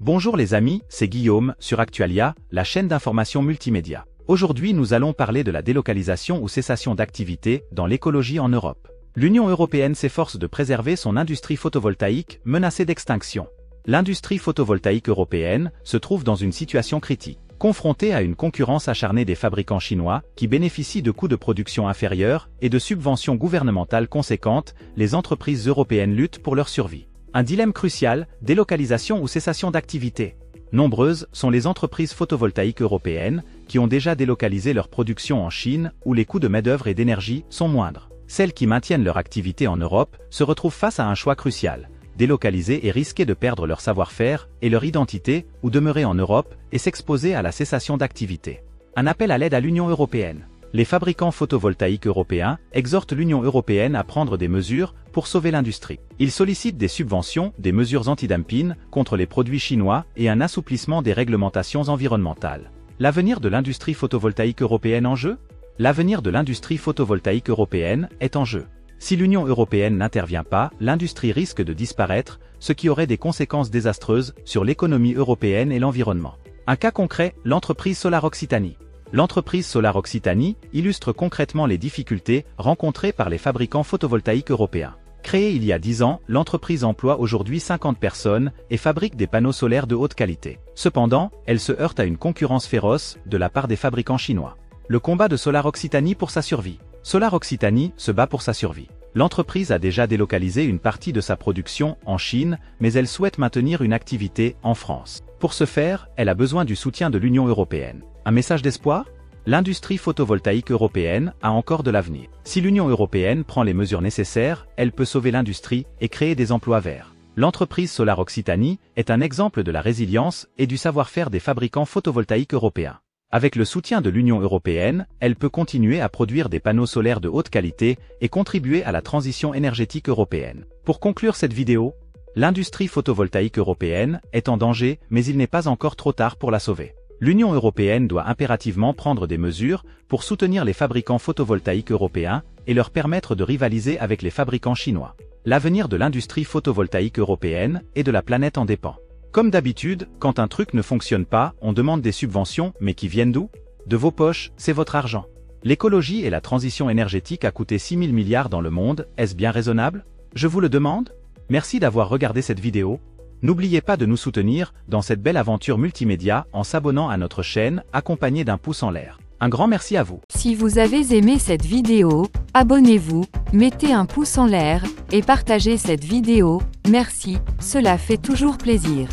Bonjour les amis, c'est Guillaume, sur Actualia, la chaîne d'information multimédia. Aujourd'hui nous allons parler de la délocalisation ou cessation d'activité dans l'écologie en Europe. L'Union européenne s'efforce de préserver son industrie photovoltaïque menacée d'extinction. L'industrie photovoltaïque européenne se trouve dans une situation critique. Confrontée à une concurrence acharnée des fabricants chinois, qui bénéficient de coûts de production inférieurs et de subventions gouvernementales conséquentes, les entreprises européennes luttent pour leur survie. Un dilemme crucial, délocalisation ou cessation d'activité. Nombreuses sont les entreprises photovoltaïques européennes qui ont déjà délocalisé leur production en Chine, où les coûts de main-d'œuvre et d'énergie sont moindres. Celles qui maintiennent leur activité en Europe se retrouvent face à un choix crucial. Délocaliser et risquer de perdre leur savoir-faire et leur identité, ou demeurer en Europe et s'exposer à la cessation d'activité. Un appel à l'aide à l'Union européenne. Les fabricants photovoltaïques européens exhortent l'Union européenne à prendre des mesures pour sauver l'industrie. Ils sollicitent des subventions, des mesures anti-dumping contre les produits chinois et un assouplissement des réglementations environnementales. L'avenir de l'industrie photovoltaïque européenne en jeu? L'avenir de l'industrie photovoltaïque européenne est en jeu. Si l'Union européenne n'intervient pas, l'industrie risque de disparaître, ce qui aurait des conséquences désastreuses sur l'économie européenne et l'environnement. Un cas concret, l'entreprise Solar Occitanie. L'entreprise Solar Occitanie illustre concrètement les difficultés rencontrées par les fabricants photovoltaïques européens. Créée il y a 10 ans, l'entreprise emploie aujourd'hui 50 personnes et fabrique des panneaux solaires de haute qualité. Cependant, elle se heurte à une concurrence féroce de la part des fabricants chinois. Le combat de Solar Occitanie pour sa survie. Solar Occitanie se bat pour sa survie. L'entreprise a déjà délocalisé une partie de sa production en Chine, mais elle souhaite maintenir une activité en France. Pour ce faire, elle a besoin du soutien de l'Union européenne. Un message d'espoir? L'industrie photovoltaïque européenne a encore de l'avenir. Si l'Union européenne prend les mesures nécessaires, elle peut sauver l'industrie et créer des emplois verts. L'entreprise Solar Occitanie est un exemple de la résilience et du savoir-faire des fabricants photovoltaïques européens. Avec le soutien de l'Union européenne, elle peut continuer à produire des panneaux solaires de haute qualité et contribuer à la transition énergétique européenne. Pour conclure cette vidéo, l'industrie photovoltaïque européenne est en danger, mais il n'est pas encore trop tard pour la sauver. L'Union européenne doit impérativement prendre des mesures pour soutenir les fabricants photovoltaïques européens et leur permettre de rivaliser avec les fabricants chinois. L'avenir de l'industrie photovoltaïque européenne et de la planète en dépend. Comme d'habitude, quand un truc ne fonctionne pas, on demande des subventions, mais qui viennent d'où? De vos poches, c'est votre argent. L'écologie et la transition énergétique a coûté 6 000 milliards dans le monde, est-ce bien raisonnable? Je vous le demande? Merci d'avoir regardé cette vidéo. N'oubliez pas de nous soutenir dans cette belle aventure multimédia en s'abonnant à notre chaîne, accompagné d'un pouce en l'air. Un grand merci à vous. Si vous avez aimé cette vidéo, abonnez-vous, mettez un pouce en l'air, et partagez cette vidéo, merci, cela fait toujours plaisir.